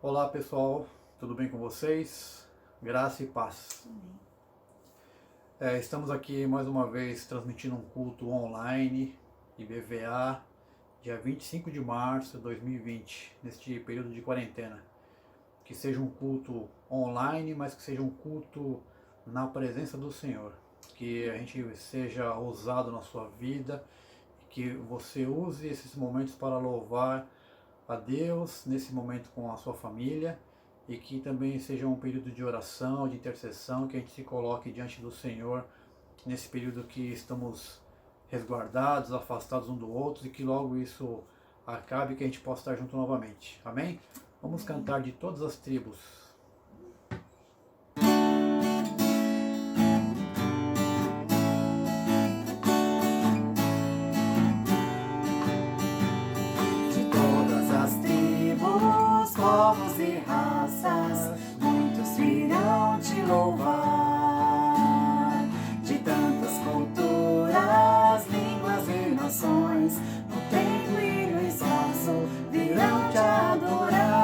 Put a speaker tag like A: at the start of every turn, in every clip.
A: Olá pessoal, tudo bem com vocês? Graça e paz. Estamos aqui mais uma vez transmitindo um culto online, IBVA, dia 25 de março de 2020, neste período de quarentena. Que seja um culto online, mas que seja um culto na presença do Senhor. Que a gente seja ousado na sua vida, que você use esses momentos para louvar a Deus nesse momento com a sua família e que também seja um período de oração, de intercessão, que a gente se coloque diante do Senhor nesse período que estamos resguardados, afastados um do outro e que logo isso acabe e que a gente possa estar junto novamente. Amém? Vamos cantar de todas as tribos.
B: Povos e raças, muitos virão te louvar. De tantas culturas, línguas e nações, no templo e no espaço virão te adorar.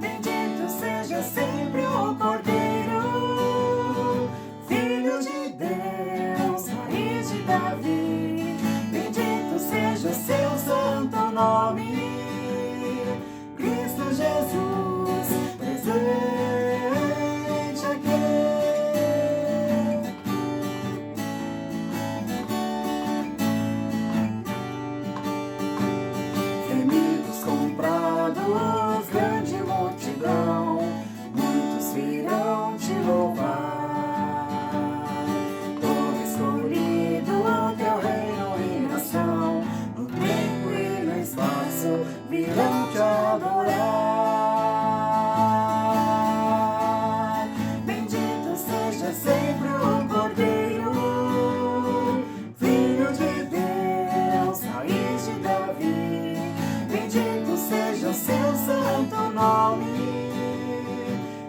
B: Bendito seja sempre o Cordeiro, Filho de Deus, raiz de Davi. Bendito seja seu santo nome, Cristo Jesus, presente aqui. Remidos comprados, grande multidão, muitos virão te louvar. Povo escolhido, teu reino e nação, no tempo e no espaço virão te adorar. Bendito seja sempre o Cordeiro, Filho de Deus, raiz de Davi. Bendito seja o seu santo nome,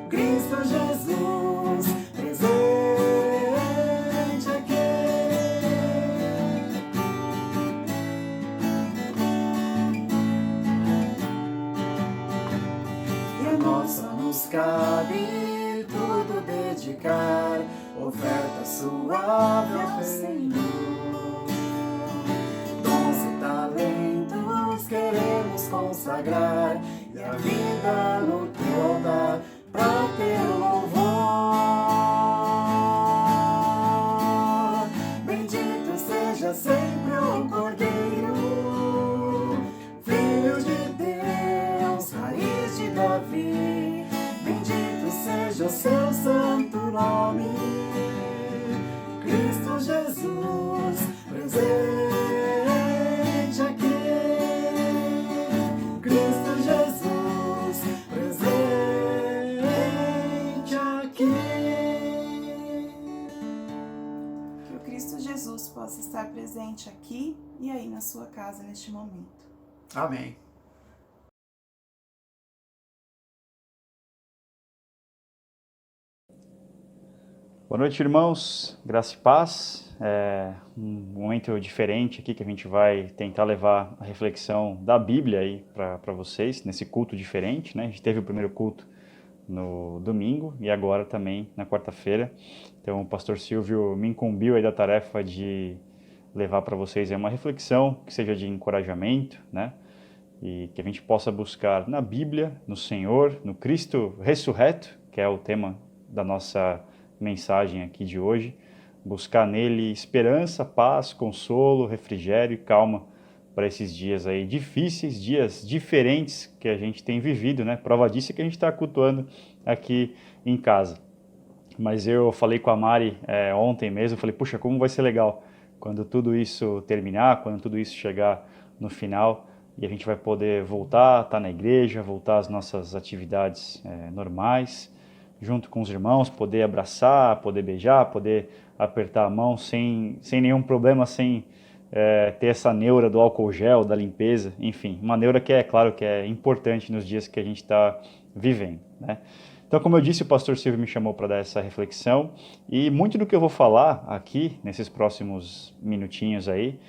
B: Cristo Jesus, presente aqui. E a nós só nos cabe tudo dedicar, oferta suave ao Senhor. Dons e talentos queremos consagrar, e a vida no teu altar pra teu louvor. Bendito seja sempre o Cordeiro, Filho de Deus, raiz de Davi. Bendito seja o seu santo nome, Cristo Jesus, presente aqui. Cristo Jesus, presente aqui.
C: Que o Cristo Jesus possa estar presente aqui e aí na sua casa neste momento.
A: Amém.
D: Boa noite, irmãos. Graça e paz. É um momento diferente aqui que a gente vai tentar levar a reflexão da Bíblia aí para vocês, nesse culto diferente, né? A gente teve o primeiro culto no domingo e agora também na quarta-feira. Então o pastor Silvio me incumbiu aí da tarefa de levar para vocês aí uma reflexão que seja de encorajamento, né? E que a gente possa buscar na Bíblia, no Senhor, no Cristo ressurreto, que é o tema da nossa mensagem aqui de hoje, buscar nele esperança, paz, consolo, refrigério e calma para esses dias aí difíceis, dias diferentes que a gente tem vivido, né? Prova disso é que a gente está cultuando aqui em casa. Mas eu falei com a Mari ontem mesmo, falei, puxa, como vai ser legal quando tudo isso terminar, quando tudo isso chegar no final e a gente vai poder voltar, estar na igreja, voltar às nossas atividades normais, junto com os irmãos, poder abraçar, poder beijar, poder apertar a mão sem nenhum problema, sem ter essa neura do álcool gel, da limpeza, enfim, uma neura que é claro que é importante nos dias que a gente está vivendo, né? Então, como eu disse, o pastor Silvio me chamou para dar essa reflexão e muito do que eu vou falar aqui, nesses próximos minutinhos aí,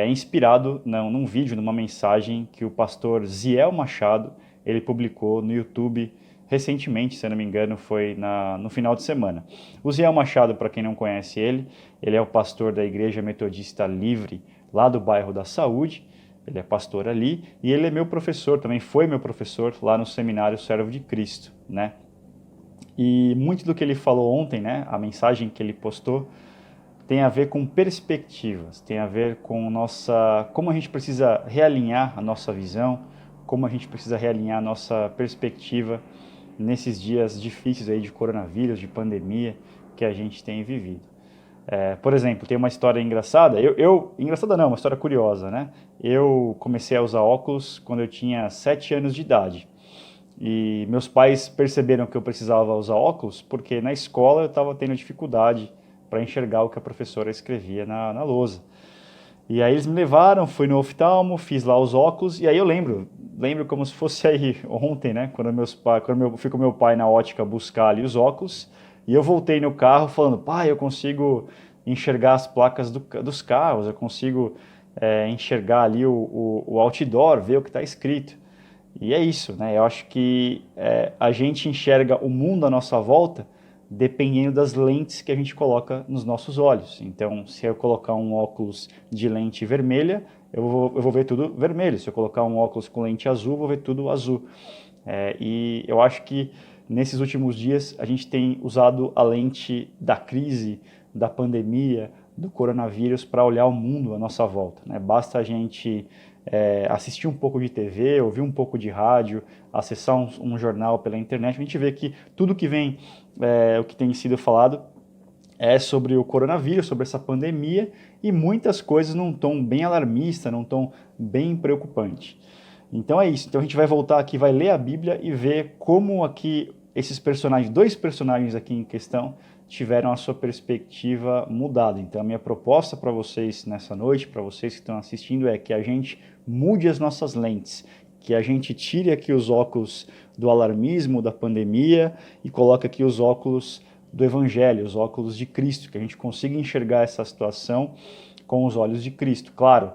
D: inspirado num vídeo, numa mensagem que o pastor Ziel Machado, ele publicou no YouTube recentemente, se eu não me engano, foi no final de semana. O Ziel Machado, para quem não conhece ele é o pastor da Igreja Metodista Livre, lá do bairro da Saúde. Ele é pastor ali e ele é meu professor, também foi meu professor lá no Seminário Servo de Cristo, né? E muito do que ele falou ontem, né, a mensagem que ele postou, tem a ver com perspectivas, tem a ver com como a gente precisa realinhar a nossa visão, como a gente precisa realinhar a nossa perspectiva nesses dias difíceis aí de coronavírus, de pandemia que a gente tem vivido. Por exemplo, tem uma história engraçada, engraçada não, uma história curiosa, né? Eu comecei a usar óculos quando eu tinha 7 anos de idade. E meus pais perceberam que eu precisava usar óculos porque na escola eu estava tendo dificuldade para enxergar o que a professora escrevia na lousa. E aí eles me levaram, fui no oftalmo, fiz lá os óculos, e aí eu lembro como se fosse aí ontem, né? Quando eu fui com meu pai na ótica buscar ali os óculos, e eu voltei no carro falando, pai, eu consigo enxergar as placas dos carros, eu consigo enxergar ali o outdoor, ver o que está escrito. E é isso, né? Eu acho que a gente enxerga o mundo à nossa volta dependendo das lentes que a gente coloca nos nossos olhos. Então, se eu colocar um óculos de lente vermelha, eu vou ver tudo vermelho. Se eu colocar um óculos com lente azul, eu vou ver tudo azul. E eu acho que nesses últimos dias a gente tem usado a lente da crise, da pandemia, do coronavírus para olhar o mundo à nossa volta, né? Basta a gente assistir um pouco de TV, ouvir um pouco de rádio, acessar um jornal pela internet, a gente vê que tudo que vem, o que tem sido falado é sobre o coronavírus, sobre essa pandemia, e muitas coisas num tom bem alarmista, num tom bem preocupante. Então é isso, então a gente vai voltar aqui, vai ler a Bíblia e ver como aqui esses personagens, 2 personagens aqui em questão, tiveram a sua perspectiva mudada. Então a minha proposta para vocês nessa noite, para vocês que estão assistindo, é que a gente mude as nossas lentes, que a gente tire aqui os óculos do alarmismo, da pandemia, e coloque aqui os óculos do Evangelho, os óculos de Cristo, que a gente consiga enxergar essa situação com os olhos de Cristo. Claro,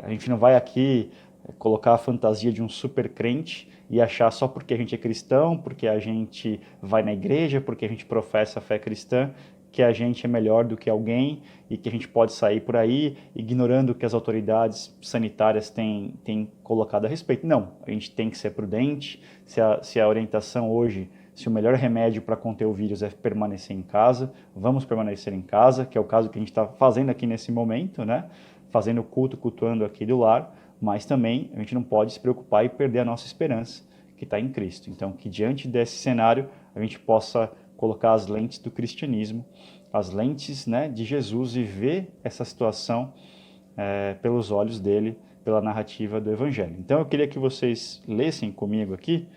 D: a gente não vai aqui colocar a fantasia de um super crente e achar só porque a gente é cristão, porque a gente vai na igreja, porque a gente professa a fé cristã, que a gente é melhor do que alguém e que a gente pode sair por aí ignorando o que as autoridades sanitárias têm colocado a respeito. Não, a gente tem que ser prudente. Se a orientação hoje, se o melhor remédio para conter o vírus é permanecer em casa, vamos permanecer em casa, que é o caso que a gente está fazendo aqui nesse momento, né? Fazendo cultuando aqui do lar, mas também a gente não pode se preocupar e perder a nossa esperança, que está em Cristo. Então, que diante desse cenário a gente possa colocar as lentes do cristianismo, as lentes, né, de Jesus, e ver essa situação pelos olhos dele, pela narrativa do Evangelho. Então eu queria que vocês lessem comigo aqui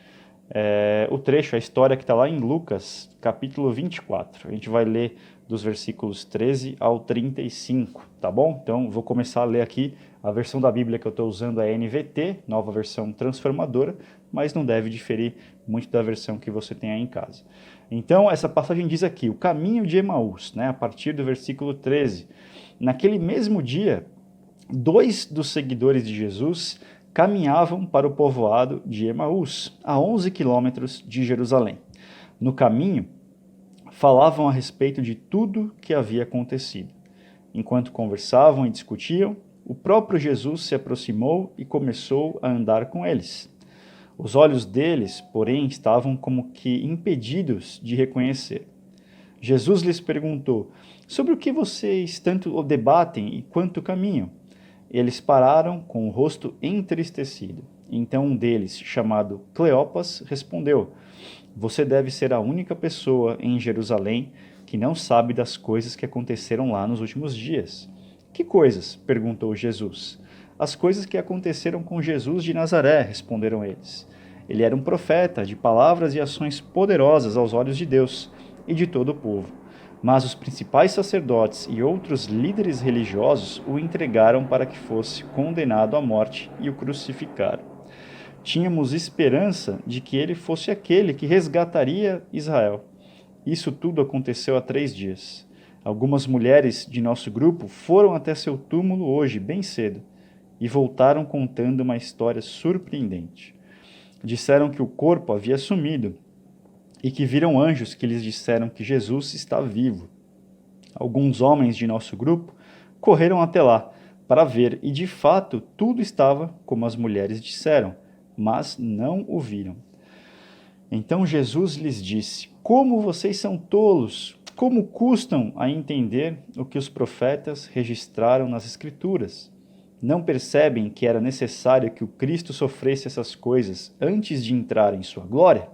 D: o trecho, a história que está lá em Lucas, capítulo 24. A gente vai ler dos versículos 13 ao 35, tá bom? Então vou começar a ler aqui. A versão da Bíblia que eu estou usando é NVT, nova versão transformadora, mas não deve diferir muito da versão que você tem aí em casa. Então, essa passagem diz aqui, o caminho de Emaús, né, a partir do versículo 13. Naquele mesmo dia, 2 dos seguidores de Jesus caminhavam para o povoado de Emaús, a 11 quilômetros de Jerusalém. No caminho, falavam a respeito de tudo que havia acontecido. Enquanto conversavam e discutiam, o próprio Jesus se aproximou e começou a andar com eles. Os olhos deles, porém, estavam como que impedidos de reconhecer. Jesus lhes perguntou, sobre o que vocês tanto debatem e quanto caminham? Eles pararam com o rosto entristecido. Então um deles, chamado Cleopas, respondeu, você deve ser a única pessoa em Jerusalém que não sabe das coisas que aconteceram lá nos últimos dias. Que coisas? Perguntou Jesus. As coisas que aconteceram com Jesus de Nazaré, responderam eles. Ele era um profeta, de palavras e ações poderosas aos olhos de Deus e de todo o povo. Mas os principais sacerdotes e outros líderes religiosos o entregaram para que fosse condenado à morte e o crucificaram. Tínhamos esperança de que ele fosse aquele que resgataria Israel. Isso tudo aconteceu há 3 dias. Algumas mulheres de nosso grupo foram até seu túmulo hoje, bem cedo, e voltaram contando uma história surpreendente. Disseram que o corpo havia sumido e que viram anjos que lhes disseram que Jesus está vivo. Alguns homens de nosso grupo correram até lá para ver e, de fato, tudo estava como as mulheres disseram, mas não o viram. Então Jesus lhes disse: Como vocês são tolos! Como custam a entender o que os profetas registraram nas Escrituras? Não percebem que era necessário que o Cristo sofresse essas coisas antes de entrar em sua glória?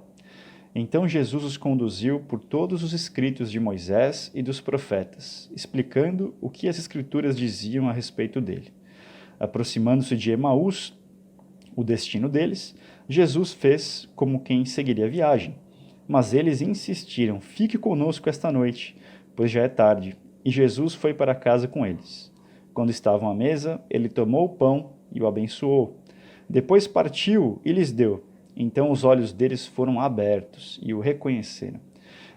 D: Então Jesus os conduziu por todos os escritos de Moisés e dos profetas, explicando o que as Escrituras diziam a respeito dele. Aproximando-se de Emaús, o destino deles, Jesus fez como quem seguiria a viagem. Mas eles insistiram: Fique conosco esta noite, pois já é tarde. E Jesus foi para casa com eles. Quando estavam à mesa, ele tomou o pão e o abençoou. Depois partiu e lhes deu. Então os olhos deles foram abertos e o reconheceram.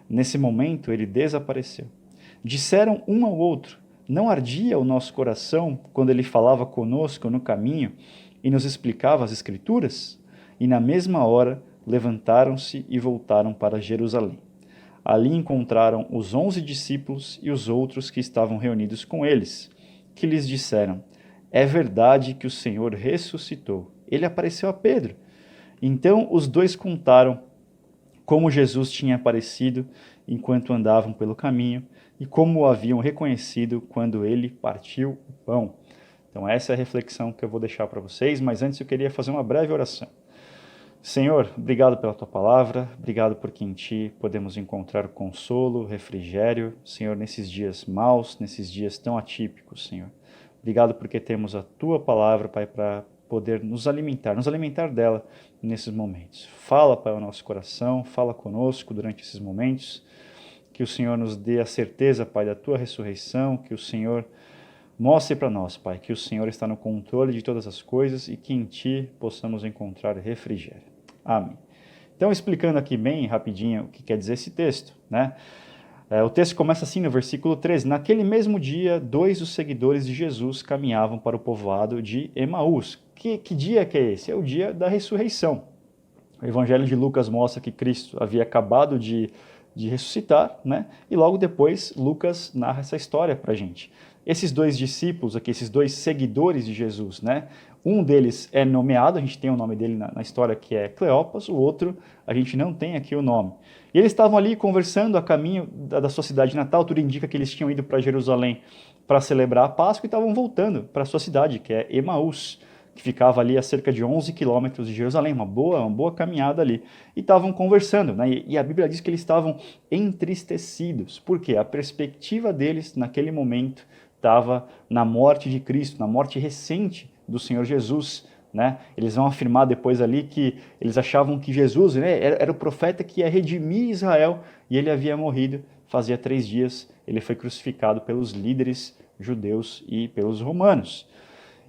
D: Nesse momento ele desapareceu. Disseram um ao outro: Não ardia o nosso coração quando ele falava conosco no caminho e nos explicava as Escrituras? E na mesma hora levantaram-se e voltaram para Jerusalém. Ali encontraram os 11 discípulos e os outros que estavam reunidos com eles, que lhes disseram: É verdade que o Senhor ressuscitou. Ele apareceu a Pedro. Então os dois contaram como Jesus tinha aparecido enquanto andavam pelo caminho e como o haviam reconhecido quando ele partiu o pão. Então essa é a reflexão que eu vou deixar para vocês, mas antes eu queria fazer uma breve oração. Senhor, obrigado pela Tua palavra, obrigado porque em Ti podemos encontrar consolo, refrigério, Senhor, nesses dias maus, nesses dias tão atípicos, Senhor. Obrigado porque temos a Tua palavra, Pai, para poder nos alimentar dela nesses momentos. Fala, Pai, ao nosso coração, fala conosco durante esses momentos, que o Senhor nos dê a certeza, Pai, da Tua ressurreição, que o Senhor mostre para nós, Pai, que o Senhor está no controle de todas as coisas e que em Ti possamos encontrar refrigério. Amém. Então, explicando aqui bem rapidinho o que quer dizer esse texto, né? O texto começa assim no versículo 13. Naquele mesmo dia, 2 dos seguidores de Jesus caminhavam para o povoado de Emaús. Que dia que é esse? É o dia da ressurreição. O Evangelho de Lucas mostra que Cristo havia acabado de ressuscitar, né? E logo depois Lucas narra essa história para a gente. Esses 2 discípulos aqui, esses 2 seguidores de Jesus, né? Um deles é nomeado, a gente tem o nome dele na história, que é Cleopas, o outro a gente não tem aqui o nome. E eles estavam ali conversando a caminho da sua cidade natal, tudo indica que eles tinham ido para Jerusalém para celebrar a Páscoa e estavam voltando para a sua cidade, que é Emaús, que ficava ali a cerca de 11 quilômetros de Jerusalém, uma boa caminhada ali. E estavam conversando, né? E a Bíblia diz que eles estavam entristecidos, porque a perspectiva deles naquele momento estava na morte de Cristo, na morte recente do Senhor Jesus, né? Eles vão afirmar depois ali que eles achavam que Jesus, né, era o profeta que ia redimir Israel e ele havia morrido fazia 3 dias. Ele foi crucificado pelos líderes judeus e pelos romanos.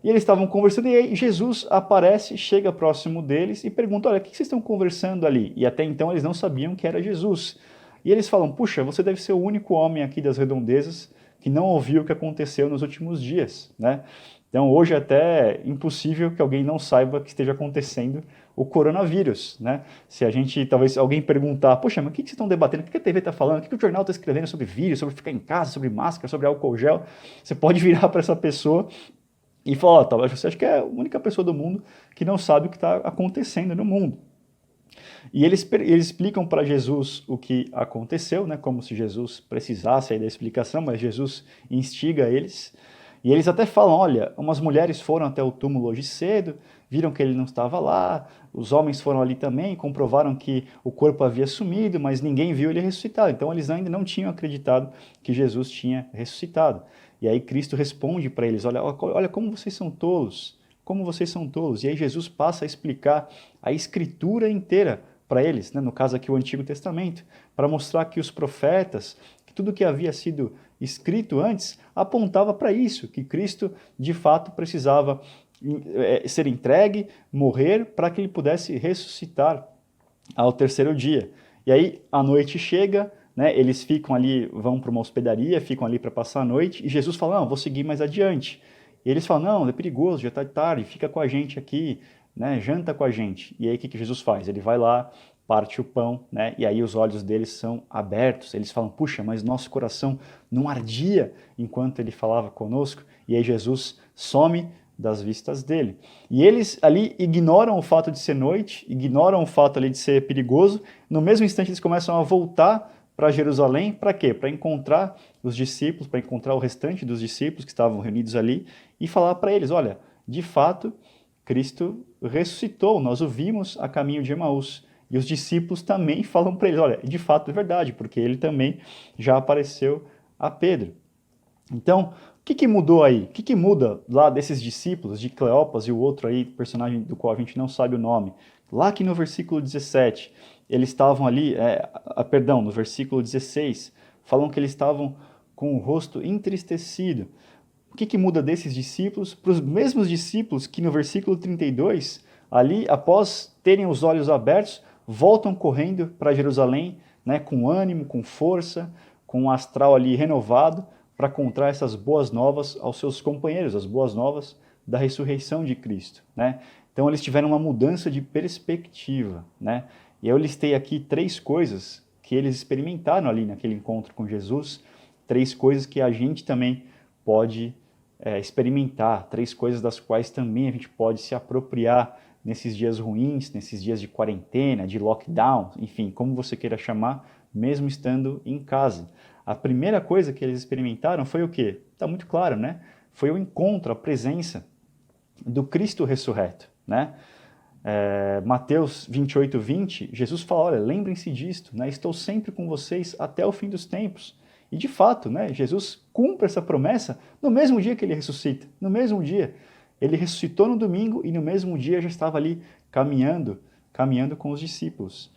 D: E eles estavam conversando e aí Jesus aparece, chega próximo deles e pergunta: olha, o que vocês estão conversando ali? E até então eles não sabiam que era Jesus. E eles falam: puxa, você deve ser o único homem aqui das redondezas que não ouviu o que aconteceu nos últimos dias, né? Então hoje é até impossível que alguém não saiba que esteja acontecendo o coronavírus, né? Se a gente, talvez alguém perguntar: poxa, mas o que vocês estão debatendo? O que a TV está falando? O que o jornal está escrevendo sobre vírus, sobre ficar em casa, sobre máscara, sobre álcool gel? Você pode virar para essa pessoa e falar: talvez você acha que é a única pessoa do mundo que não sabe o que está acontecendo no mundo. E eles explicam para Jesus o que aconteceu, né? Como se Jesus precisasse aí da explicação, mas Jesus instiga eles. E eles até falam: olha, umas mulheres foram até o túmulo hoje cedo, viram que ele não estava lá, os homens foram ali também, comprovaram que o corpo havia sumido, mas ninguém viu ele ressuscitado. Então eles ainda não tinham acreditado que Jesus tinha ressuscitado. E aí Cristo responde para eles: olha como vocês são tolos, como vocês são tolos. E aí Jesus passa a explicar a Escritura inteira para eles, né? No caso aqui o Antigo Testamento, para mostrar que os profetas, que tudo que havia sido escrito antes apontava para isso, que Cristo de fato precisava ser entregue, morrer, para que ele pudesse ressuscitar ao 3º dia. E aí a noite chega, né, eles ficam ali, vão para uma hospedaria, ficam ali para passar a noite, e Jesus fala, não, vou seguir mais adiante. E eles falam, não, é perigoso, já está tarde, fica com a gente aqui, né, janta com a gente. E aí o que Jesus faz? Ele vai lá, parte o pão, né, e aí os olhos deles são abertos. Eles falam, puxa, mas nosso coração não ardia enquanto ele falava conosco. E aí Jesus some das vistas dele. E eles ali ignoram o fato de ser noite, ignoram o fato ali de ser perigoso. No mesmo instante eles começam a voltar para Jerusalém, para quê? Para encontrar os discípulos, para encontrar o restante dos discípulos que estavam reunidos ali e falar para eles, olha, de fato, Cristo ressuscitou, nós o vimos a caminho de Emaús. E os discípulos também falam para eles, olha, de fato é verdade, porque ele também já apareceu a Pedro. Então, o que mudou aí? O que muda lá desses discípulos, de Cleopas e o outro aí, personagem do qual a gente não sabe o nome? Lá que no versículo 17, eles estavam ali, no versículo 16, falam que eles estavam com o rosto entristecido. O que muda desses discípulos para os mesmos discípulos que no versículo 32, ali, após terem os olhos abertos, voltam correndo para Jerusalém, né, com ânimo, com força, com um astral ali renovado, para contar essas boas novas aos seus companheiros, as boas novas da ressurreição de Cristo, né? Então eles tiveram uma mudança de perspectiva, né? E eu listei aqui 3 coisas que eles experimentaram ali naquele encontro com Jesus, 3 coisas que a gente também pode experimentar, 3 coisas das quais também a gente pode se apropriar nesses dias ruins, nesses dias de quarentena, de lockdown, enfim, como você queira chamar, mesmo estando em casa. A primeira coisa que eles experimentaram foi o quê? Está muito claro, né? Foi o encontro, a presença do Cristo ressurreto, né? Mateus 28, 20, Jesus fala, olha, lembrem-se disto, né? Estou sempre com vocês até o fim dos tempos. E de fato, né, Jesus cumpre essa promessa no mesmo dia que ele ressuscita, no mesmo dia. Ele ressuscitou no domingo e no mesmo dia já estava ali caminhando com os discípulos.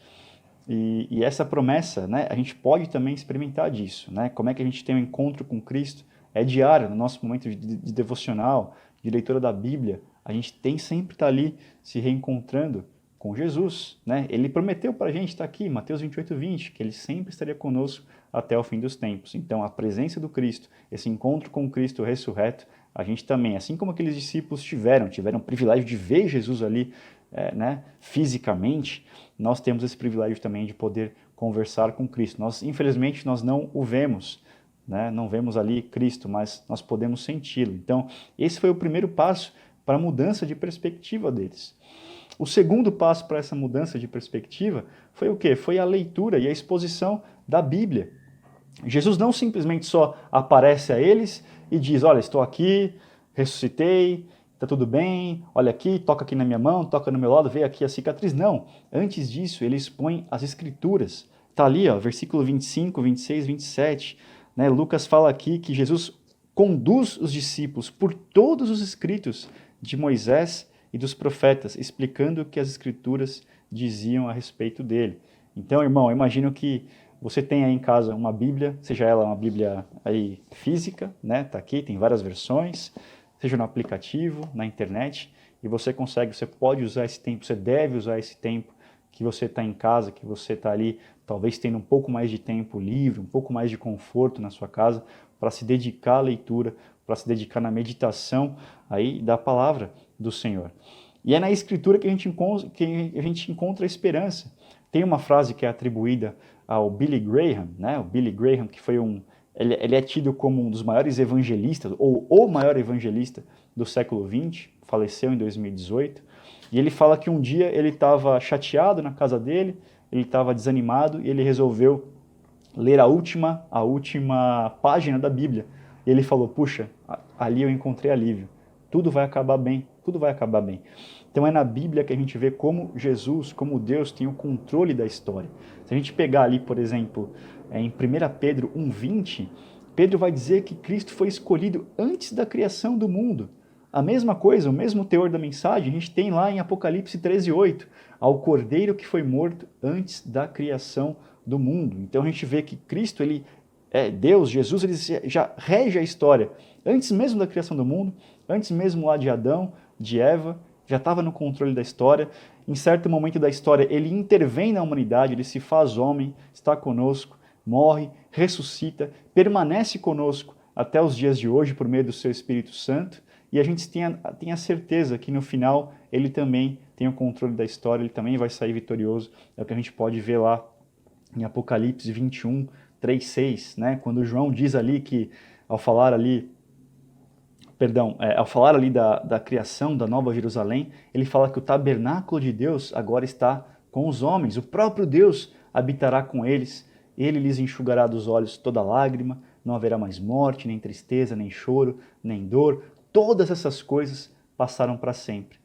D: E essa promessa, né, a gente pode também experimentar disso, né? Como é que a gente tem um encontro com Cristo? É diário, no nosso momento de devocional, de leitura da Bíblia, a gente tem sempre estar ali se reencontrando com Jesus, né? Ele prometeu para a gente estar aqui, Mateus 28, 20, que ele sempre estaria conosco até o fim dos tempos. Então, a presença do Cristo, esse encontro com o Cristo ressurreto, a gente também, assim como aqueles discípulos tiveram o privilégio de ver Jesus ali, né, fisicamente, nós temos esse privilégio também de poder conversar com Cristo. Infelizmente, nós não o vemos, né? Não vemos ali Cristo, mas nós podemos senti-lo. Então, esse foi o primeiro passo para a mudança de perspectiva deles. O segundo passo para essa mudança de perspectiva foi o quê? Foi a leitura e a exposição da Bíblia. Jesus não simplesmente só aparece a eles e diz, olha, estou aqui, ressuscitei, está tudo bem, olha aqui, toca aqui na minha mão, toca no meu lado, vê aqui a cicatriz. Não, antes disso ele expõe as Escrituras. Está ali, ó, versículo 25, 26, 27. Né? Lucas fala aqui que Jesus conduz os discípulos por todos os escritos de Moisés e dos profetas, explicando o que as Escrituras diziam a respeito dele. Então, irmão, eu imagino que você tem aí em casa uma Bíblia, seja ela uma Bíblia aí física, né? Tá aqui, tem várias versões, seja no aplicativo, na internet, e você pode usar esse tempo, você deve usar esse tempo que você está em casa, que você está ali, talvez tendo um pouco mais de tempo livre, um pouco mais de conforto na sua casa, para se dedicar à leitura, para se dedicar na meditação aí da palavra do Senhor. E é na Escritura que a gente encontra a esperança. Tem uma frase que é atribuída ao Billy Graham, né? O Billy Graham, que foi ele é tido como um dos maiores evangelistas, ou o maior evangelista do século XX, faleceu em 2018, e ele fala que um dia ele estava chateado na casa dele, ele estava desanimado, e ele resolveu ler a última página da Bíblia. E ele falou, puxa, ali eu encontrei alívio, tudo vai acabar bem, tudo vai acabar bem. Então é na Bíblia que a gente vê como Jesus, como Deus tem o controle da história. Se a gente pegar ali, por exemplo, em 1 Pedro 1,20, Pedro vai dizer que Cristo foi escolhido antes da criação do mundo. A mesma coisa, o mesmo teor da mensagem, a gente tem lá em Apocalipse 13,8, ao Cordeiro que foi morto antes da criação do mundo. Então a gente vê que Cristo, Deus, Jesus, ele já rege a história antes mesmo da criação do mundo, antes mesmo lá de Adão, de Eva, já estava no controle da história. Em certo momento da história, ele intervém na humanidade, ele se faz homem, está conosco, morre, ressuscita, permanece conosco até os dias de hoje por meio do seu Espírito Santo, e a gente tem a certeza que no final ele também tem o controle da história, ele também vai sair vitorioso. É o que a gente pode ver lá em Apocalipse 21, 3, 6, né? Quando João diz ali que, ao falar ali da criação da Nova Jerusalém, ele fala que o tabernáculo de Deus agora está com os homens, o próprio Deus habitará com eles, ele lhes enxugará dos olhos toda lágrima, não haverá mais morte, nem tristeza, nem choro, nem dor, todas essas coisas passaram para sempre,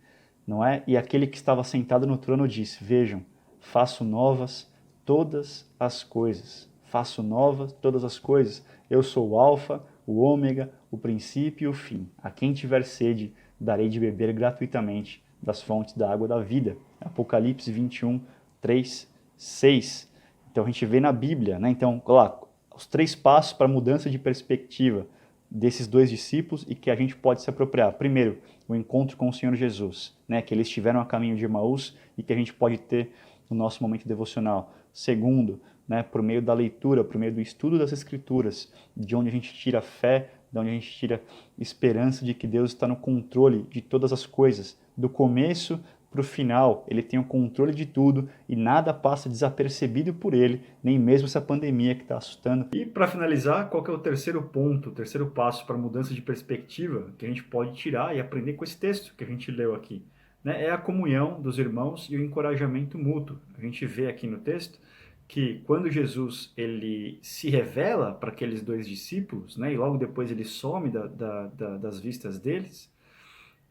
D: não é? E aquele que estava sentado no trono disse, vejam, faço novas todas as coisas, faço novas todas as coisas, eu sou o Alfa, o Ômega, o princípio e o fim. A quem tiver sede, darei de beber gratuitamente das fontes da água da vida. Apocalipse 21, 3, 6. Então a gente vê na Bíblia, né? Então, lá, os 3 passos para a mudança de perspectiva desses 2 discípulos e que a gente pode se apropriar. Primeiro, o encontro com o Senhor Jesus, né? Que eles estiveram a caminho de Emaús e que a gente pode ter no nosso momento devocional. Segundo, né, por meio da leitura, por meio do estudo das Escrituras, de onde a gente tira fé, de onde a gente tira esperança de que Deus está no controle de todas as coisas, do começo para o final, ele tem o controle de tudo e nada passa desapercebido por ele, nem mesmo essa pandemia que está assustando. E para finalizar, qual que é o terceiro ponto, o terceiro passo para a mudança de perspectiva que a gente pode tirar e aprender com esse texto que a gente leu aqui? Né? É a comunhão dos irmãos e o encorajamento mútuo. A gente vê aqui no texto que quando Jesus ele se revela para aqueles 2 discípulos, né, e logo depois ele some das vistas deles,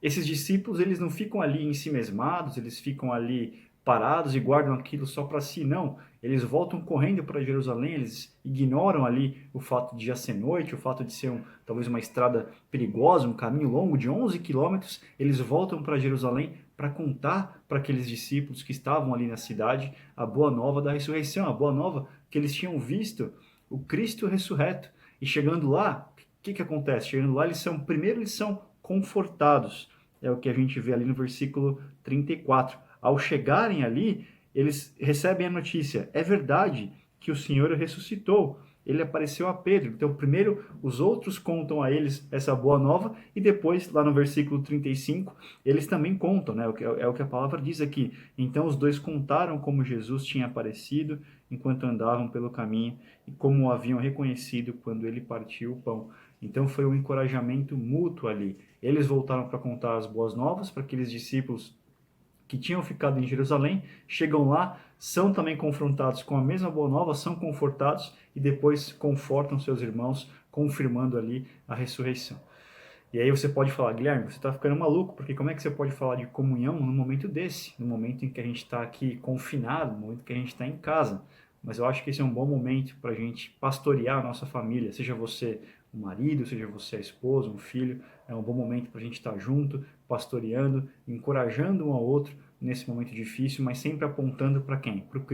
D: esses discípulos eles não ficam ali ensimesmados, eles ficam ali parados e guardam aquilo só para si, não. Eles voltam correndo para Jerusalém, eles ignoram ali o fato de já ser noite, o fato de ser talvez uma estrada perigosa, um caminho longo de 11 quilômetros, eles voltam para Jerusalém para contar para aqueles discípulos que estavam ali na cidade a boa nova da ressurreição, a boa nova que eles tinham visto o Cristo ressurreto. E chegando lá, o que acontece? Chegando lá, primeiro eles são confortados. É o que a gente vê ali no versículo 34. Ao chegarem ali, eles recebem a notícia, é verdade que o Senhor ressuscitou, ele apareceu a Pedro. Então, primeiro, os outros contam a eles essa boa nova, e depois, lá no versículo 35, eles também contam, né? É o que a palavra diz aqui. Então, os 2 contaram como Jesus tinha aparecido enquanto andavam pelo caminho, e como o haviam reconhecido quando ele partiu o pão. Então, foi um encorajamento mútuo ali. Eles voltaram para contar as boas novas para aqueles discípulos que tinham ficado em Jerusalém, chegam lá, são também confrontados com a mesma boa nova, são confortados e depois confortam seus irmãos, confirmando ali a ressurreição. E aí você pode falar, Guilherme, você está ficando maluco, porque como é que você pode falar de comunhão num momento desse, no momento em que a gente está aqui confinado, no momento em que a gente está em casa? Mas eu acho que esse é um bom momento para a gente pastorear a nossa família, seja você um marido, seja você a esposa, um filho, é um bom momento para a gente estar junto, pastoreando, encorajando um ao outro nesse momento difícil, mas sempre apontando para quem? Para o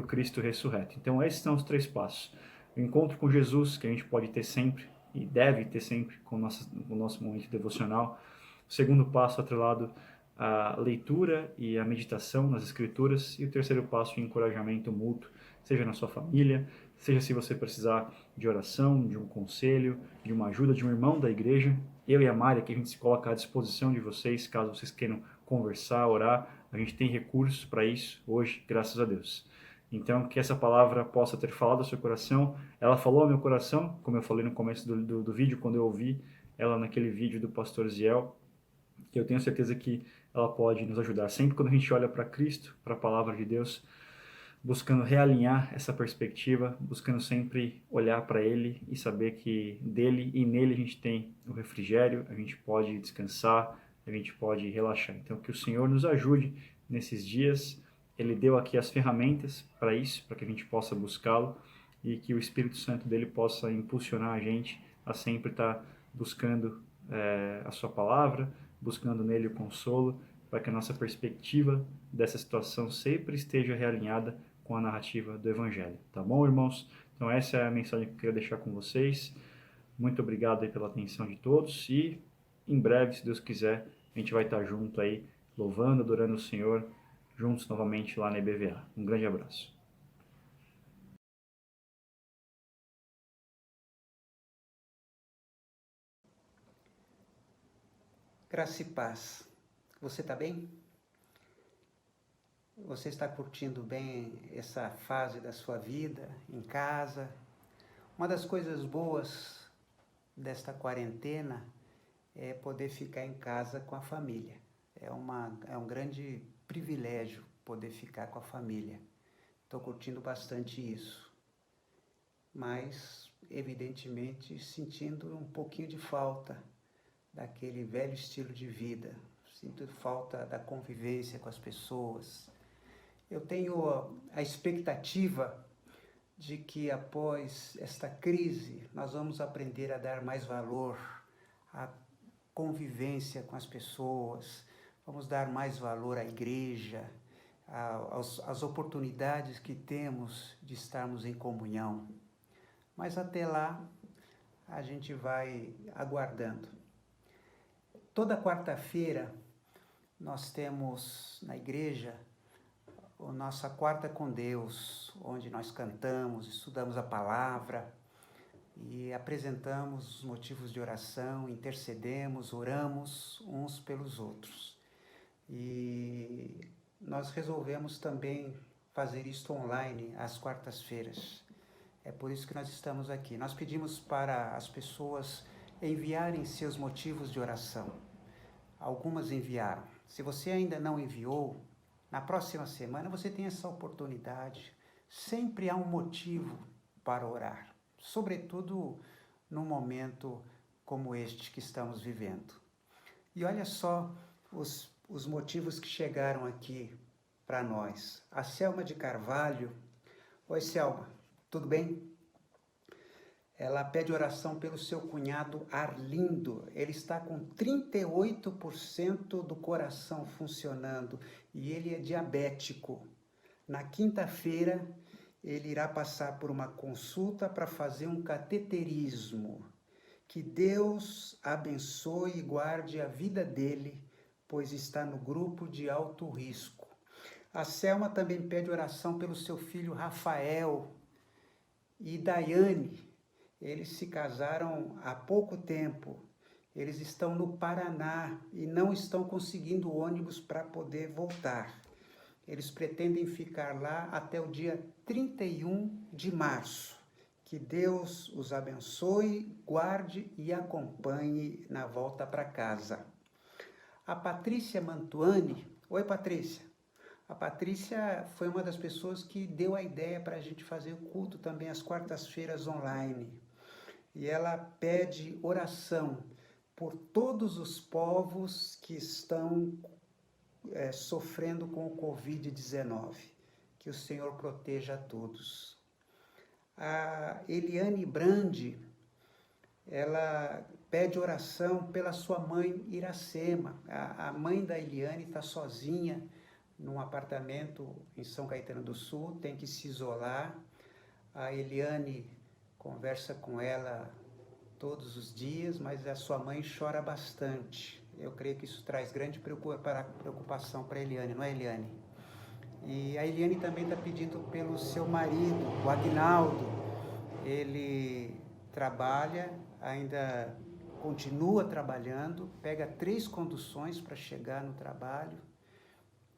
D: Cristo ressurreto. Então esses são os 3 passos. O encontro com Jesus, que a gente pode ter sempre e deve ter sempre com o nosso momento devocional. O segundo passo atrelado à leitura e à meditação nas Escrituras. E o terceiro passo, o encorajamento mútuo, seja na sua família, seja se você precisar de oração, de um conselho, de uma ajuda de um irmão da igreja. Eu e a Mari aqui a gente se coloca à disposição de vocês, caso vocês queiram conversar, orar. A gente tem recursos para isso hoje, graças a Deus. Então, que essa palavra possa ter falado ao seu coração. Ela falou ao meu coração, como eu falei no começo do vídeo, quando eu ouvi ela naquele vídeo do pastor Ziel, que eu tenho certeza que ela pode nos ajudar. Sempre quando a gente olha para Cristo, para a palavra de Deus, buscando realinhar essa perspectiva, buscando sempre olhar para Ele e saber que dele e nele a gente tem o refrigério, a gente pode descansar, a gente pode relaxar. Então, que o Senhor nos ajude nesses dias. Ele deu aqui as ferramentas para isso, para que a gente possa buscá-lo e que o Espírito Santo dele possa impulsionar a gente a sempre estar buscando a sua palavra, buscando nele o consolo, para que a nossa perspectiva dessa situação sempre esteja realinhada com a narrativa do Evangelho. Tá bom, irmãos? Então essa é a mensagem que eu queria deixar com vocês. Muito obrigado aí pela atenção de todos e em breve, se Deus quiser, a gente vai estar junto aí, louvando, adorando o Senhor, juntos novamente lá na EBVA. Um grande abraço.
E: Graça e paz. Você está bem? Você está curtindo bem essa fase da sua vida, em casa? Uma das coisas boas desta quarentena é poder ficar em casa com a família. É um grande privilégio poder ficar com a família. Estou curtindo bastante isso. Mas, evidentemente, sentindo um pouquinho de falta daquele velho estilo de vida. Sinto falta da convivência com as pessoas. Eu tenho a expectativa de que após esta crise nós vamos aprender a dar mais valor à convivência com as pessoas, vamos dar mais valor à igreja, às oportunidades que temos de estarmos em comunhão. Mas até lá a gente vai aguardando. Toda quarta-feira nós temos na igreja a nossa Quarta com Deus, onde nós cantamos, estudamos a palavra e apresentamos os motivos de oração, intercedemos, oramos uns pelos outros. E nós resolvemos também fazer isto online às quartas-feiras. É por isso que nós estamos aqui. Nós pedimos para as pessoas enviarem seus motivos de oração. Algumas enviaram. Se você ainda não enviou, na próxima semana você tem essa oportunidade. Sempre há um motivo para orar, sobretudo num momento como este que estamos vivendo. E olha só os motivos que chegaram aqui para nós. A Selma de Carvalho. Oi, Selma, tudo bem? Ela pede oração pelo seu cunhado Arlindo. Ele está com 38% do coração funcionando e ele é diabético. Na quinta-feira, ele irá passar por uma consulta para fazer um cateterismo. Que Deus abençoe e guarde a vida dele, pois está no grupo de alto risco. A Selma também pede oração pelo seu filho Rafael e Daiane. Eles se casaram há pouco tempo. Eles estão no Paraná e não estão conseguindo ônibus para poder voltar. Eles pretendem ficar lá até o dia 31 de março. Que Deus os abençoe, guarde e acompanhe na volta para casa. A Patrícia Mantuani. Oi, Patrícia. A Patrícia foi uma das pessoas que deu a ideia para a gente fazer o culto também às quartas-feiras online. E ela pede oração por todos os povos que estão sofrendo com o Covid-19. Que o Senhor proteja a todos. A Eliane Brandi, ela pede oração pela sua mãe Iracema. A mãe da Eliane está sozinha num apartamento em São Caetano do Sul, tem que se isolar. A Eliane conversa com ela todos os dias, mas a sua mãe chora bastante. Eu creio que isso traz grande preocupação para a Eliane, não é, Eliane? E a Eliane também está pedindo pelo seu marido, o Aguinaldo. Ele trabalha, ainda continua trabalhando, pega 3 conduções para chegar no trabalho.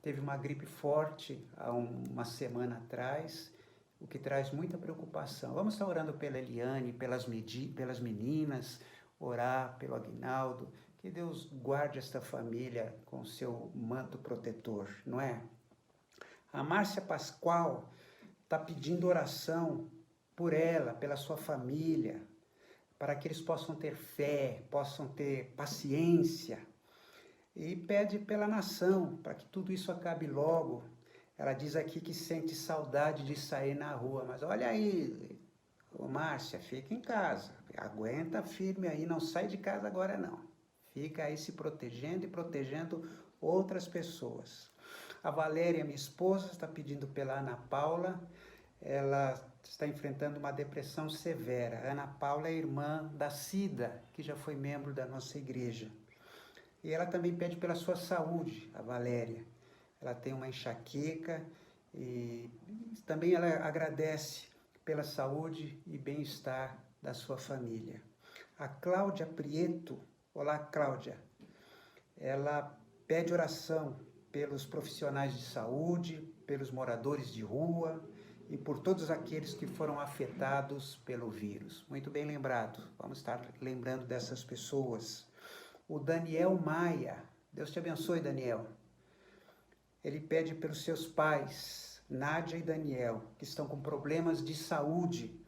E: Teve uma gripe forte há uma semana atrás, o que traz muita preocupação. Vamos estar orando pela Eliane, pelas meninas, orar pelo Aguinaldo, que Deus guarde esta família com seu manto protetor, não é? A Márcia Pascoal está pedindo oração por ela, pela sua família, para que eles possam ter fé, possam ter paciência, e pede pela nação, para que tudo isso acabe logo. Ela diz aqui que sente saudade de sair na rua, mas olha aí, Márcia, fica em casa, aguenta firme aí, não sai de casa agora não. Fica aí se protegendo e protegendo outras pessoas. A Valéria, minha esposa, está pedindo pela Ana Paula, ela está enfrentando uma depressão severa. A Ana Paula é irmã da Cida, que já foi membro da nossa igreja. E ela também pede pela sua saúde, a Valéria. Ela tem uma enxaqueca e também ela agradece pela saúde e bem-estar da sua família. A Cláudia Prieto, olá Cláudia, ela pede oração pelos profissionais de saúde, pelos moradores de rua e por todos aqueles que foram afetados pelo vírus. Muito bem lembrado, vamos estar lembrando dessas pessoas. O Daniel Maia, Deus te abençoe, Daniel. Ele pede pelos seus pais, Nádia e Daniel, que estão com problemas de saúde.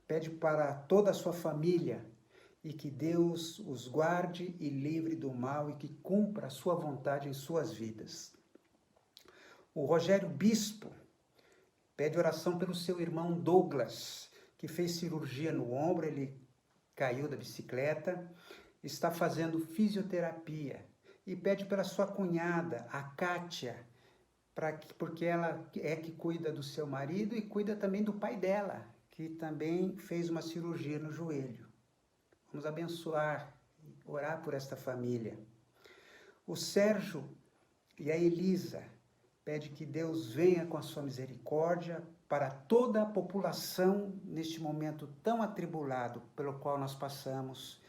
E: Pede para toda a sua família e que Deus os guarde e livre do mal e que cumpra a sua vontade em suas vidas. O Rogério Bispo pede oração pelo seu irmão Douglas, que fez cirurgia no ombro, ele caiu da bicicleta, está fazendo fisioterapia e pede pela sua cunhada, a Kátia, porque ela é que cuida do seu marido e cuida também do pai dela, que também fez uma cirurgia no joelho. Vamos abençoar, orar por esta família. O Sérgio e a Elisa pede que Deus venha com a sua misericórdia para toda a população neste momento tão atribulado pelo qual nós passamos,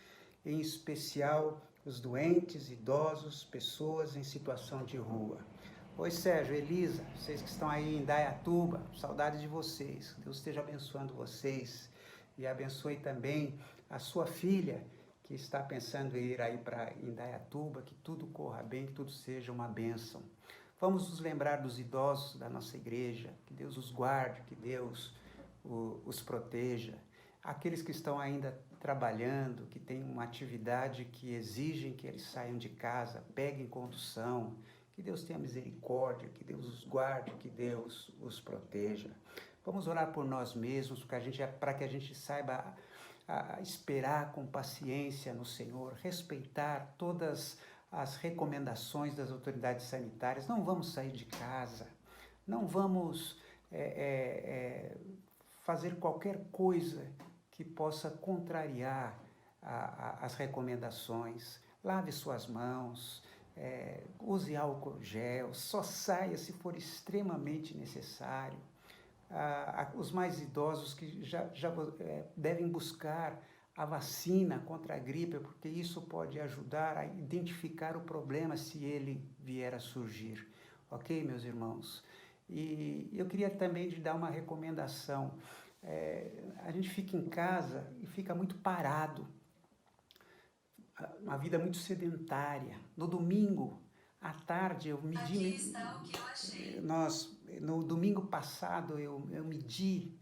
E: em especial os doentes, idosos, pessoas em situação de rua. Oi, Sérgio, Elisa, vocês que estão aí em Indaiatuba, saudades de vocês. Deus esteja abençoando vocês e abençoe também a sua filha que está pensando em ir aí para Indaiatuba, que tudo corra bem, que tudo seja uma bênção. Vamos nos lembrar dos idosos da nossa igreja, que Deus os guarde, que Deus os proteja. Aqueles que estão ainda trabalhando, que têm uma atividade que exigem que eles saiam de casa, peguem condução, que Deus tenha misericórdia, que Deus os guarde, que Deus os proteja. Vamos orar por nós mesmos, para que a gente saiba esperar com paciência no Senhor, respeitar todas as recomendações das autoridades sanitárias. Não vamos sair de casa, não vamos fazer qualquer coisa que possa contrariar as recomendações. Lave suas mãos, use álcool gel, só saia se for extremamente necessário. Os mais idosos que já devem buscar a vacina contra a gripe, porque isso pode ajudar a identificar o problema se ele vier a surgir. Ok, meus irmãos? E eu queria também te dar uma recomendação. A gente fica em casa e fica muito parado, uma vida muito sedentária. No domingo, à tarde, eu medi... Aqui está o que eu achei. No domingo passado, eu medi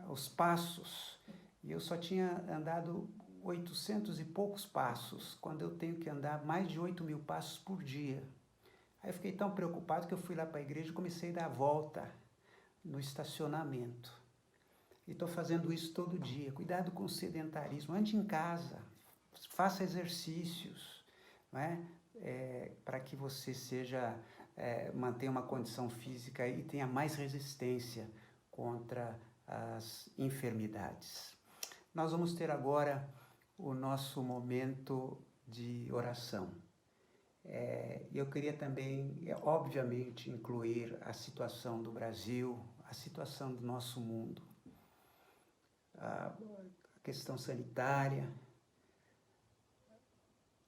E: os passos e eu só tinha andado 800 e poucos passos, quando eu tenho que andar mais de 8.000 passos por dia. Aí eu fiquei tão preocupado que eu fui lá para a igreja e comecei a dar a volta no estacionamento. E estou fazendo isso todo dia. Cuidado com o sedentarismo. Ande em casa, faça exercícios, não é? Para que você mantenha uma condição física e tenha mais resistência contra as enfermidades. Nós vamos ter agora o nosso momento de oração. Eu queria também, obviamente, incluir a situação do Brasil, a situação do nosso mundo, a questão sanitária,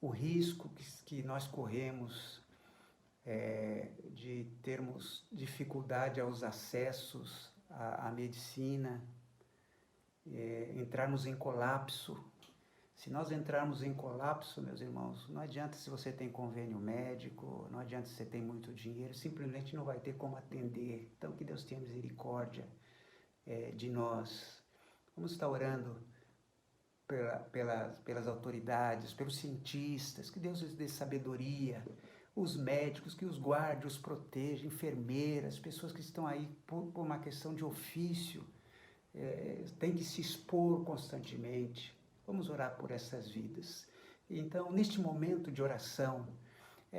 E: o risco que nós corremos de termos dificuldade aos acessos à medicina, entrarmos em colapso. Se nós entrarmos em colapso, meus irmãos, não adianta se você tem convênio médico, não adianta se você tem muito dinheiro, simplesmente não vai ter como atender. Então, que Deus tenha misericórdia de nós. Vamos estar orando pelas autoridades, pelos cientistas, que Deus lhes dê sabedoria, os médicos, que os guarde, os proteja, enfermeiras, pessoas que estão aí por uma questão de ofício, tem que se expor constantemente. Vamos orar por essas vidas. Então, neste momento de oração,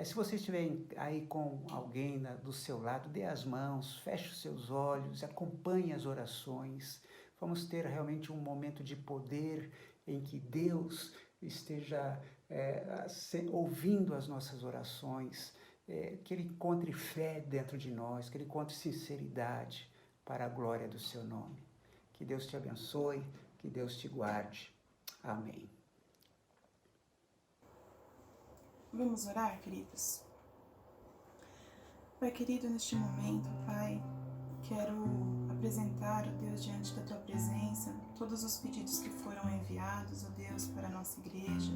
E: se você estiver aí com alguém do seu lado, dê as mãos, feche os seus olhos, acompanhe as orações. Vamos ter realmente um momento de poder em que Deus esteja ouvindo as nossas orações, que Ele encontre fé dentro de nós, que Ele encontre sinceridade para a glória do Seu nome. Que Deus te abençoe, que Deus te guarde. Amém.
C: Vamos orar, queridos? Pai querido, neste momento, Pai, quero apresentar, ó Deus, diante da Tua presença, todos os pedidos que foram enviados, ó Deus, para a nossa igreja.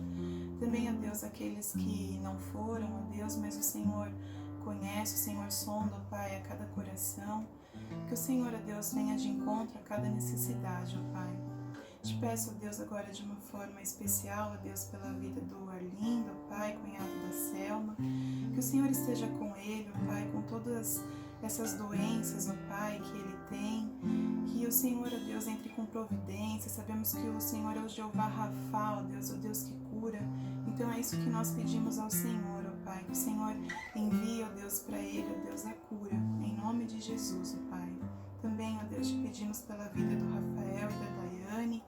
C: Também, ó Deus, aqueles que não foram, ó Deus, mas o Senhor conhece, o Senhor sonda, ó Pai, a cada coração. Que o Senhor, ó Deus, venha de encontro a cada necessidade, ó Pai. Te peço, ó Deus, agora de uma forma especial, ó Deus, pela vida do Arlindo, ó Pai, cunhado da Selma. Que o Senhor esteja com ele, ó Pai, com todas essas doenças, ó Pai, que ele tem. Que o Senhor, ó Deus, entre com providência. Sabemos que o Senhor é o Jeová Rafa, ó Deus, o Deus que cura. Então é isso que nós pedimos ao Senhor, ó Pai. Que o Senhor envie, ó Deus, para ele, ó Deus, a cura. Em nome de Jesus, ó Pai. Também, ó Deus, te pedimos pela vida do Rafael e da Daiane,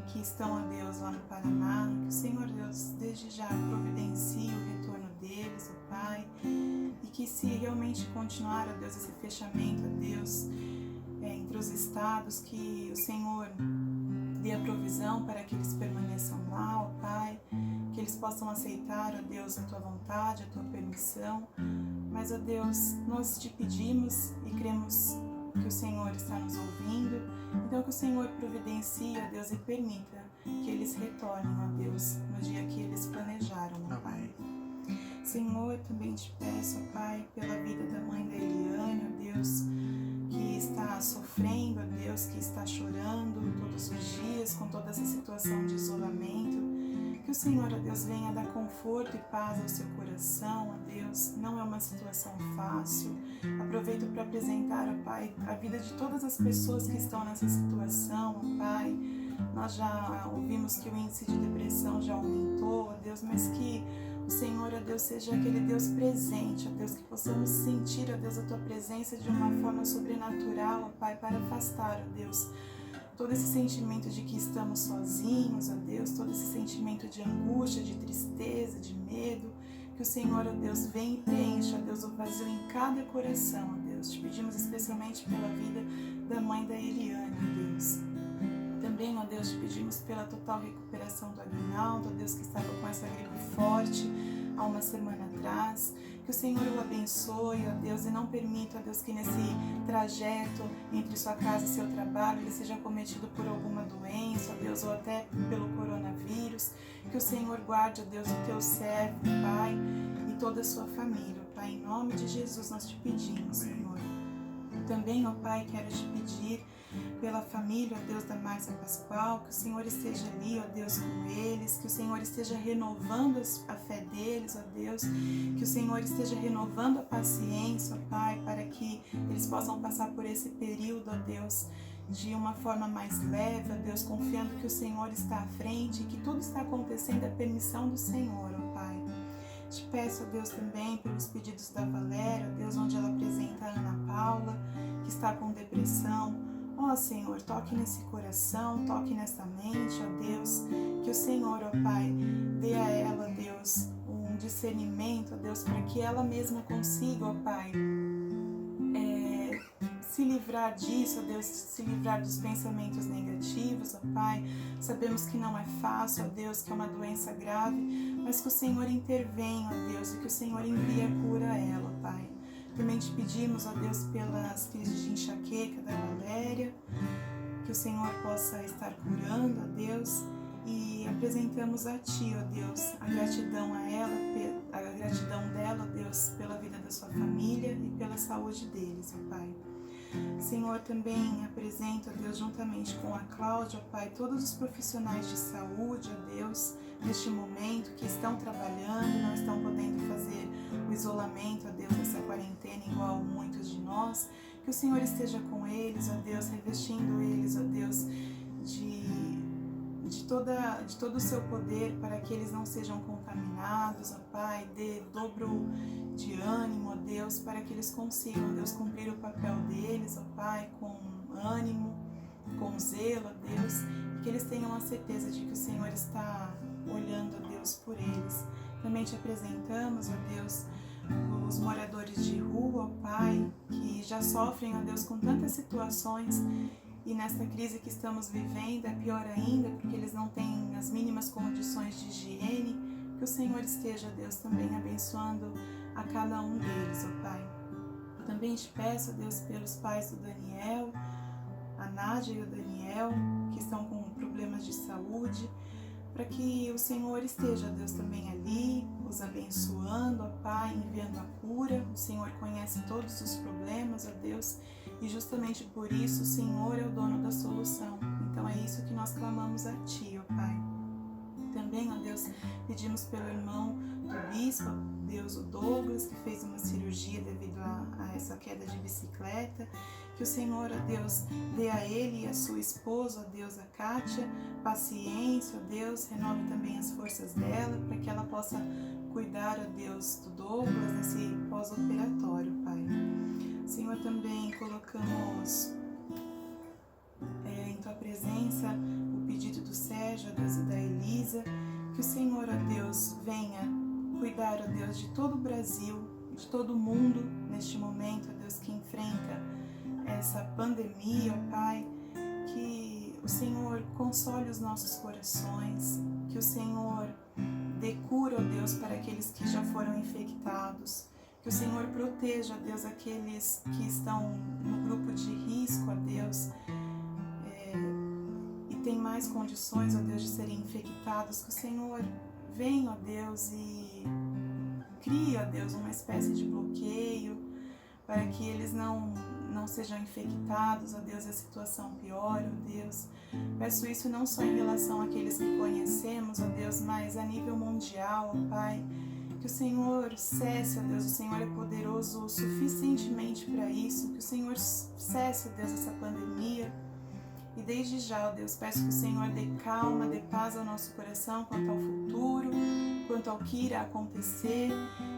C: que estão, ó Deus, lá no Paraná. Que o Senhor, Deus, desde já providencie o retorno deles, ó Pai. E que se realmente continuar, ó Deus, esse fechamento, ó Deus, entre os estados, que o Senhor dê a provisão para que eles permaneçam lá, ó Pai. Que eles possam aceitar, ó Deus, a Tua vontade, a Tua permissão. Mas, ó Deus, nós te pedimos e cremos que o Senhor está nos ouvindo, então que o Senhor providencie, ó Deus, e permita que eles retornem, ó Deus, no dia que eles planejaram, ó Pai. Senhor, também te peço, ó Pai, pela vida da mãe da Eliane, ó Deus, que está sofrendo, ó Deus, que está chorando todos os dias com toda essa situação de isolamento. Que o Senhor, ó Deus, venha dar conforto e paz ao seu coração, ó Deus. Não é uma situação fácil. Aproveito para apresentar, ó Pai, a vida de todas as pessoas que estão nessa situação, ó Pai. Nós já ouvimos que o índice de depressão já aumentou, ó Deus, mas que o Senhor, ó Deus, seja aquele Deus presente, ó Deus, que possamos sentir, ó Deus, a Tua presença de uma forma sobrenatural, ó Pai, para afastar, ó Deus, todo esse sentimento de que estamos sozinhos, ó Deus, todo esse sentimento de angústia, de tristeza, de medo, que o Senhor, ó Deus, venha e preencha, ó Deus, o vazio em cada coração, ó Deus. Te pedimos especialmente pela vida da mãe da Eliane, ó Deus. Também, ó Deus, te pedimos pela total recuperação do Aguinaldo, ó Deus, que estava com essa gripe forte há uma semana atrás. Que o Senhor o abençoe, ó Deus, e não permita, ó Deus, que nesse trajeto entre sua casa e seu trabalho ele seja cometido por alguma doença, ó Deus, ou até pelo coronavírus. Que o Senhor guarde, ó Deus, o teu servo, Pai, e toda a sua família, ó Pai. Em nome de Jesus nós te pedimos, Senhor. Também, ó Pai, quero te pedir pela família, ó Deus, da Márcia Pascoal, que o Senhor esteja ali, ó Deus, com eles, que o Senhor esteja renovando a fé deles, ó Deus, que o Senhor esteja renovando a paciência, ó Pai, para que eles possam passar por esse período, ó Deus, de uma forma mais leve, ó Deus, confiando que o Senhor está à frente e que tudo está acontecendo à permissão do Senhor, ó Pai. Te peço, ó Deus, também pelos pedidos da Valéria, ó Deus, onde ela apresenta a Ana Paula, que está com depressão. Ó Senhor, toque nesse coração, toque nessa mente, ó Deus, que o Senhor, ó Pai, dê a ela, ó Deus, um discernimento, ó Deus, para que ela mesma consiga, ó Pai, se livrar disso, ó Deus, se livrar dos pensamentos negativos, ó Pai. Sabemos que não é fácil, ó Deus, que é uma doença grave, mas que o Senhor intervenha, ó Deus, e que o Senhor envie a cura a ela, ó Pai. Também te pedimos, ó Deus, pelas crises de enxaqueca da Valéria, que o Senhor possa estar curando, ó Deus, e apresentamos a Ti, ó Deus, a gratidão a ela, a gratidão dela, ó Deus, pela vida da sua família e pela saúde deles, ó Pai. Senhor, também apresento, ó Deus, juntamente com a Cláudia, ó Pai, todos os profissionais de saúde, ó Deus, neste momento, que estão trabalhando, não estão podendo fazer o isolamento, ó Deus, essa quarentena igual muitos de nós. Que o Senhor esteja com eles, ó Deus, revestindo eles, ó Deus, de todo o seu poder para que eles não sejam contaminados, ó Pai. Dê dobro de ânimo, ó Deus, para que eles consigam, ó Deus, cumprir o papel deles, ó Pai, com ânimo, com zelo, ó Deus, e que eles tenham a certeza de que o Senhor está olhando, ó Deus, por eles. Também te apresentamos, ó Deus, os moradores de rua, ó Pai, que já sofrem, ó Deus, com tantas situações, e nesta crise que estamos vivendo é pior ainda, porque eles não têm as mínimas condições de higiene. Que o Senhor esteja, Deus, também abençoando a cada um deles, ó Pai. Também te peço, Deus, pelos pais do Daniel, a Nádia e o Daniel, que estão com problemas de saúde, para que o Senhor esteja, Deus, também ali, os abençoando, ó Pai, enviando a cura. O Senhor conhece todos os problemas, ó Deus, e justamente por isso o Senhor é o dono da solução. Então é isso que nós clamamos a Ti, ó Pai. Também, ó Deus, pedimos pelo irmão do bispo, Deus, o Douglas, que fez uma cirurgia devido a essa queda de bicicleta. Que o Senhor, ó Deus, dê a ele e a sua esposa, ó Deus, a Kátia, paciência, ó Deus, renove também as forças dela, para que ela possa cuidar, ó Deus, do Douglas nesse pós-operatório, Pai. Senhor, também colocamos em Tua presença o pedido do Sérgio, ó Deus, e da Elisa. Que o Senhor, ó Deus, venha cuidar, ó Deus, de todo o Brasil, de todo o mundo neste momento, ó Deus, que enfrenta essa pandemia, ó Pai. Que o Senhor console os nossos corações, que o Senhor dê cura, ó Deus, para aqueles que já foram infectados. Que o Senhor proteja, ó Deus, aqueles que estão no grupo de risco, ó Deus, e tem mais condições, ó Deus, de serem infectados. Que o Senhor venha, ó Deus, e crie, ó Deus, uma espécie de bloqueio para que eles não sejam infectados, ó Deus, a situação piore, ó Deus. Peço isso não só em relação àqueles que conhecemos, ó Deus, mas a nível mundial, ó Pai. Que o Senhor cesse, ó Deus, o Senhor é poderoso o suficientemente para isso. Que o Senhor cesse, ó Deus, essa pandemia. E desde já, ó Deus, peço que o Senhor dê calma, dê paz ao nosso coração quanto ao futuro, quanto ao que irá acontecer.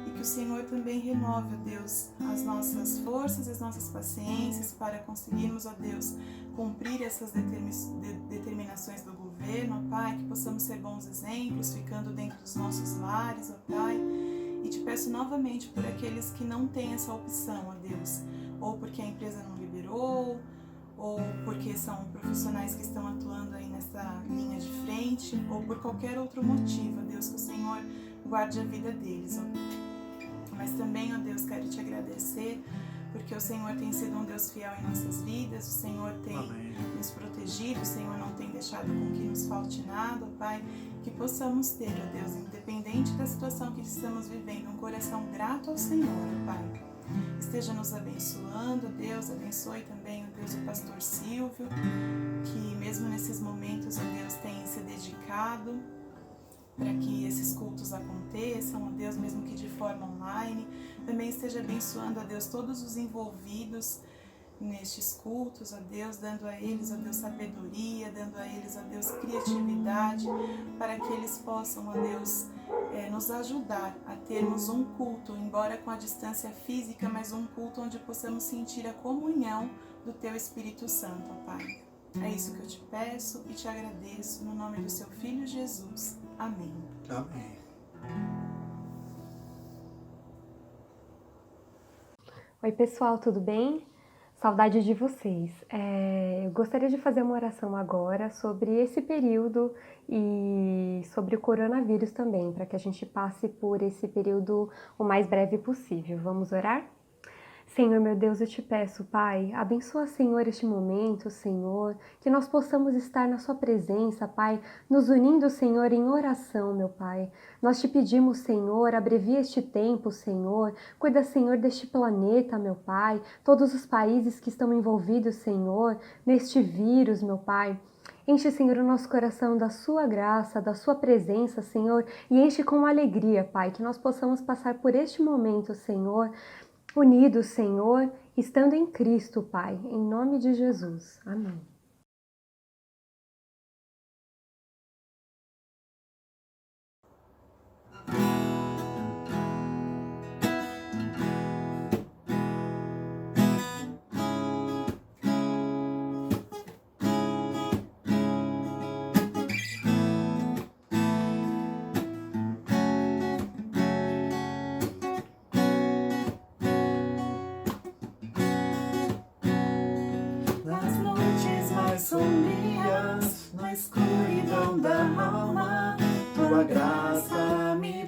C: E que o Senhor também renove, ó Deus, as nossas forças, as nossas paciências para conseguirmos, ó Deus, cumprir essas determinações do governo, ó Pai. Que possamos ser bons exemplos, ficando dentro dos nossos lares, ó Pai. E te peço novamente por aqueles que não têm essa opção, ó Deus, ou porque a empresa não liberou, ou porque são profissionais que estão atuando aí nessa linha de frente, ou por qualquer outro motivo, ó Deus, que o Senhor guarde a vida deles, ó. Mas também, ó Deus, quero te agradecer, porque o Senhor tem sido um Deus fiel em nossas vidas, o Senhor tem nos protegido, o Senhor não tem deixado com que nos falte nada, ó Pai. Que possamos ter, ó Deus, independente da situação que estamos vivendo, um coração grato ao Senhor, ó Pai. Esteja nos abençoando, Deus, abençoe também, ó Deus, o pastor Silvio, que mesmo nesses momentos, ó Deus, tem se dedicado para que esses cultos aconteçam, ó Deus, mesmo que de forma online. Também esteja abençoando, ó Deus, todos os envolvidos nestes cultos, ó Deus, dando a eles, ó Deus, sabedoria, dando a eles, ó Deus, criatividade, para que eles possam, ó Deus, nos ajudar a termos um culto, embora com a distância física, mas um culto onde possamos sentir a comunhão do Teu Espírito Santo, ó Pai. É isso que eu te peço e te agradeço, no nome do Seu Filho Jesus. Amém.
A: Amém.
F: Oi pessoal, tudo bem? Saudade de vocês. Eu gostaria de fazer uma oração agora sobre esse período e sobre o coronavírus também, para que a gente passe por esse período o mais breve possível. Vamos orar? Senhor, meu Deus, eu te peço, Pai, abençoa, Senhor, este momento, Senhor, que nós possamos estar na sua presença, Pai, nos unindo, Senhor, em oração, meu Pai. Nós te pedimos, Senhor, abrevia este tempo, Senhor, cuida, Senhor, deste planeta, meu Pai, todos os países que estão envolvidos, Senhor, neste vírus, meu Pai. Enche, Senhor, o nosso coração da sua graça, da sua presença, Senhor, e enche com alegria, Pai, que nós possamos passar por este momento, Senhor, unidos, Senhor, estando em Cristo, Pai, em nome de Jesus. Amém.
B: Nas noites mais sombrias, na escuridão da alma, tua graça me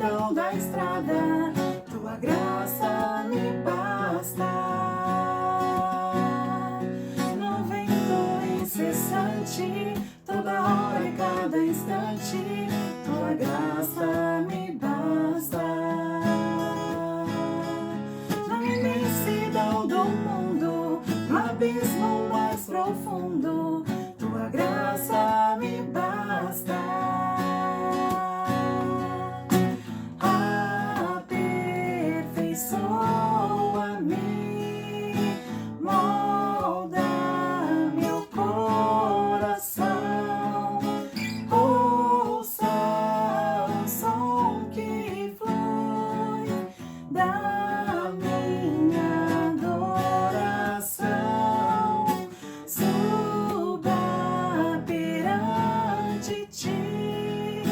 B: escuridão da estrada, tua graça me basta. No vento incessante, toda hora e cada instante, tua graça me basta. Na imensidão do mundo, no abismo mais profundo, tua graça me basta. Aperfeiçoa-me, molda meu coração. Ouça o som que flui da minha adoração. Suba perante ti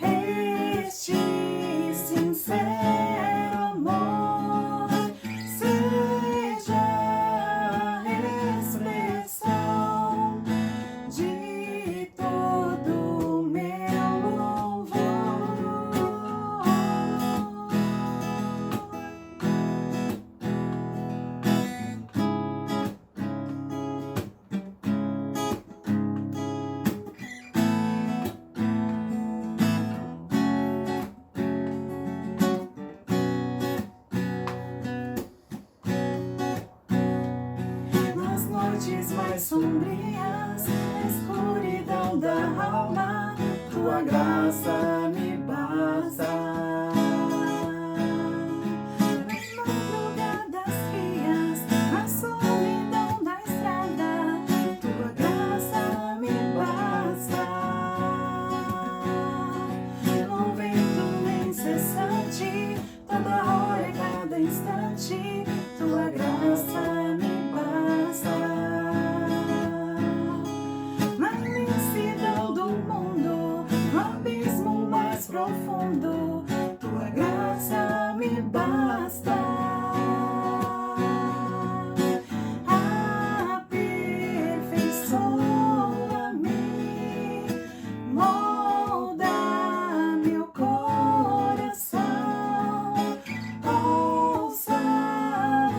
B: este sincero amor, seja a expressão de todo meu louvor. Nas noites mais sombrias, na escuridão da alma, tua graça me basta. Nas madrugadas frias, na solidão da estrada, tua graça me basta. No vento incessante, toda hora e cada instante, tua graça me basta. Na imensidão do mundo, no abismo mais profundo, tua graça me basta. Aperfeiçoa-me, molda meu coração. Ouça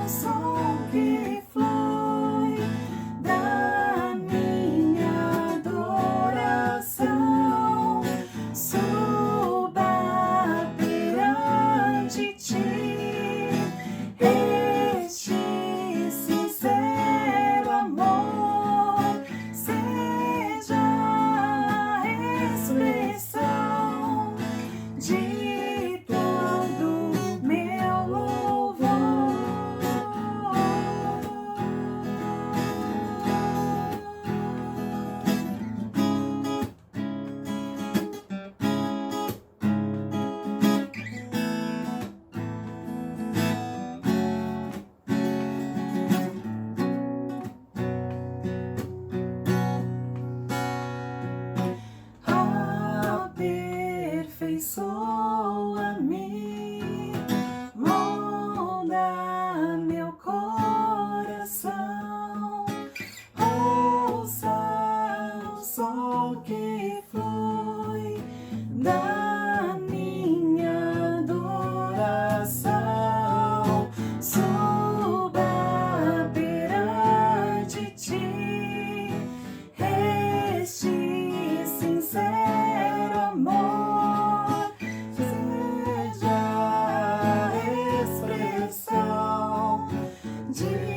B: o som que flui da minha adoração. Suba perante ti este sincero amor, seja a expressão de todo meu louvor. Aperfeiçoa-me, molda meu coração. Ouça o som que flui da minha adoração. Suba perante ti este sincero amor, seja a expressão de